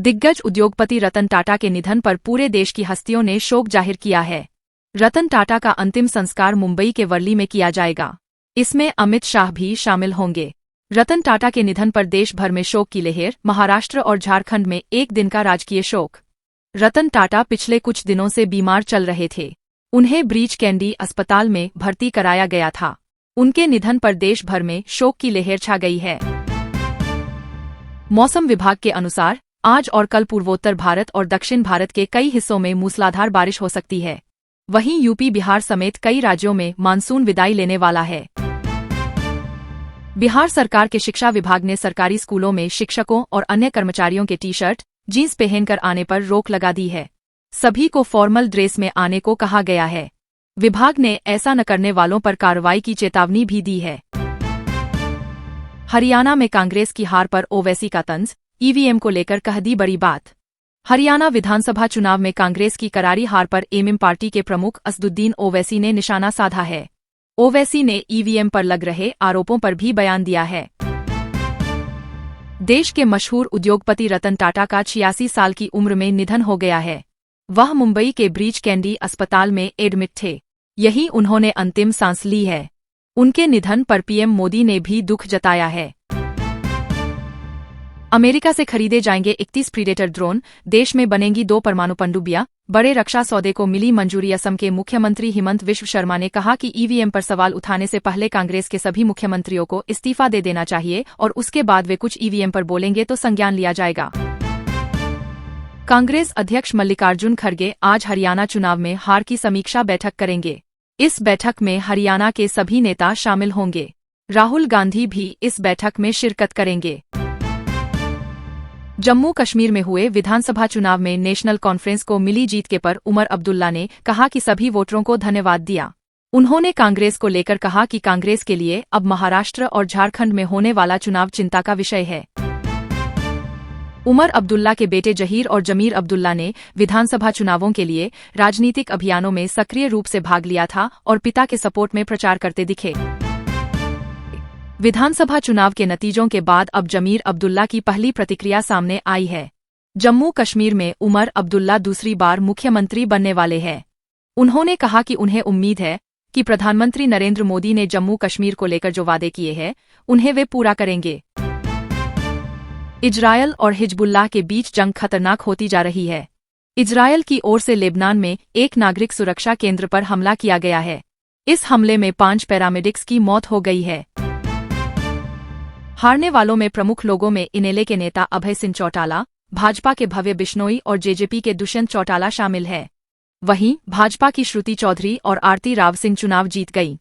दिग्गज उद्योगपति रतन टाटा के निधन पर पूरे देश की हस्तियों ने शोक जाहिर किया है। रतन टाटा का अंतिम संस्कार मुंबई के वर्ली में किया जाएगा। इसमें अमित शाह भी शामिल होंगे। रतन टाटा के निधन पर देश भर में शोक की लहर। महाराष्ट्र और झारखंड में एक दिन का राजकीय शोक। रतन टाटा पिछले कुछ दिनों से बीमार चल रहे थे। उन्हें ब्रीच कैंडी अस्पताल में भर्ती कराया गया था। उनके निधन पर देश भर में शोक की लहर छा गई है। मौसम विभाग के अनुसार आज और कल पूर्वोत्तर भारत और दक्षिण भारत के कई हिस्सों में मूसलाधार बारिश हो सकती है। वहीं यूपी, बिहार समेत कई राज्यों में मानसून विदाई लेने वाला है। बिहार सरकार के शिक्षा विभाग ने सरकारी स्कूलों में शिक्षकों और अन्य कर्मचारियों के टी-शर्ट, जींस पहनकर आने पर रोक लगा दी है। सभी को फॉर्मल ड्रेस में आने को कहा गया है। विभाग ने ऐसा न करने वालों पर कार्रवाई की चेतावनी भी दी है। हरियाणा में कांग्रेस की हार पर ओवैसी का तंज। ईवीएम को लेकर कह दी बड़ी बात। हरियाणा विधानसभा चुनाव में कांग्रेस की करारी हार पर एमएम पार्टी के प्रमुख असदुद्दीन ओवैसी ने निशाना साधा है। ओवैसी ने ईवीएम पर लग रहे आरोपों पर भी बयान दिया है। देश के मशहूर उद्योगपति रतन टाटा का 86 साल की उम्र में निधन हो गया है। वह मुंबई के ब्रीच कैंडी अस्पताल में एडमिट थे। यहीं उन्होंने अंतिम सांस ली है। उनके निधन पर पीएम मोदी ने भी दुख जताया है। अमेरिका से खरीदे जाएंगे 31 प्रीडेटर ड्रोन। देश में बनेंगी 2 परमाणु पनडुब्बियां। बड़े रक्षा सौदे को मिली मंजूरी। असम के मुख्यमंत्री हिमंत विश्व शर्मा ने कहा कि ईवीएम पर सवाल उठाने से पहले कांग्रेस के सभी मुख्यमंत्रियों को इस्तीफा दे देना चाहिए और उसके बाद वे कुछ ईवीएम पर बोलेंगे तो संज्ञान लिया जाएगा। कांग्रेस अध्यक्ष मल्लिकार्जुन खड़गे आज हरियाणा चुनाव में हार की समीक्षा बैठक करेंगे। इस बैठक में हरियाणा के सभी नेता शामिल होंगे। राहुल गांधी भी इस बैठक में शिरकत करेंगे। जम्मू कश्मीर में हुए विधानसभा चुनाव में नेशनल कॉन्फ्रेंस को मिली जीत के पर उमर अब्दुल्ला ने कहा कि सभी वोटरों को धन्यवाद दिया। उन्होंने कांग्रेस को लेकर कहा कि कांग्रेस के लिए अब महाराष्ट्र और झारखंड में होने वाला चुनाव चिंता का विषय है। उमर अब्दुल्ला के बेटे जहीर और जमीर अब्दुल्ला ने विधानसभा चुनावों के लिए राजनीतिक अभियानों में सक्रिय रूप से भाग लिया था और पिता के सपोर्ट में प्रचार करते दिखे। विधानसभा चुनाव के नतीजों के बाद अब जमीर अब्दुल्ला की पहली प्रतिक्रिया सामने आई है। जम्मू कश्मीर में उमर अब्दुल्ला दूसरी बार मुख्यमंत्री बनने वाले हैं। उन्होंने कहा कि उन्हें उम्मीद है कि प्रधानमंत्री नरेंद्र मोदी ने जम्मू कश्मीर को लेकर जो वादे किए हैं उन्हें वे पूरा करेंगे। इजरायल और हिजबुल्लाह के बीच जंग खतरनाक होती जा रही है। इजरायल की ओर से लेबनान में एक नागरिक सुरक्षा केंद्र पर हमला किया गया है। इस हमले में 5 पैरामेडिक्स की मौत हो गई है। हारने वालों में प्रमुख लोगों में इनेले के नेता अभय सिंह चौटाला, भाजपा के भव्य बिश्नोई और जेजेपी के दुष्यंत चौटाला शामिल है। वहीं भाजपा की श्रुति चौधरी और आरती राव सिंह चुनाव जीत गई।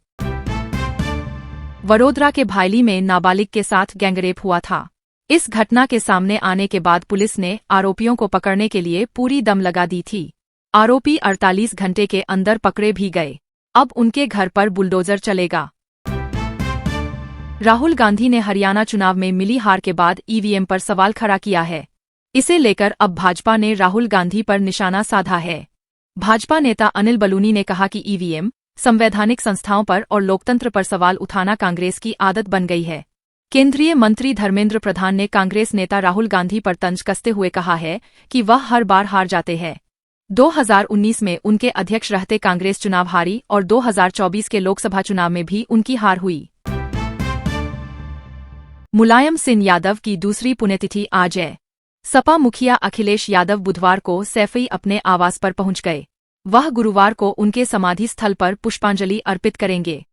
वडोदरा के भायली में नाबालिग के साथ गैंगरेप हुआ था। इस घटना के सामने आने के बाद पुलिस ने आरोपियों को पकड़ने के लिए पूरी दम लगा दी थी। आरोपी 48 घंटे के अंदर पकड़े भी गए। अब उनके घर पर बुलडोजर चलेगा। राहुल गांधी ने हरियाणा चुनाव में मिली हार के बाद ईवीएम पर सवाल खड़ा किया है। इसे लेकर अब भाजपा ने राहुल गांधी पर निशाना साधा है। भाजपा नेता अनिल बलूनी ने कहा कि ईवीएम, संवैधानिक संस्थाओं पर और लोकतंत्र पर सवाल उठाना कांग्रेस की आदत बन गई है। केंद्रीय मंत्री धर्मेंद्र प्रधान ने कांग्रेस नेता राहुल गांधी पर तंज कसते हुए कहा है कि वह हर बार हार जाते हैं। 2019 में उनके अध्यक्ष रहते कांग्रेस चुनाव हारी और 2024 के लोकसभा चुनाव में भी उनकी हार हुई। मुलायम सिंह यादव की दूसरी पुण्यतिथि आज है। सपा मुखिया अखिलेश यादव बुधवार को सैफई अपने आवास पर पहुंच गए। वह गुरुवार को उनके समाधि स्थल पर पुष्पांजलि अर्पित करेंगे।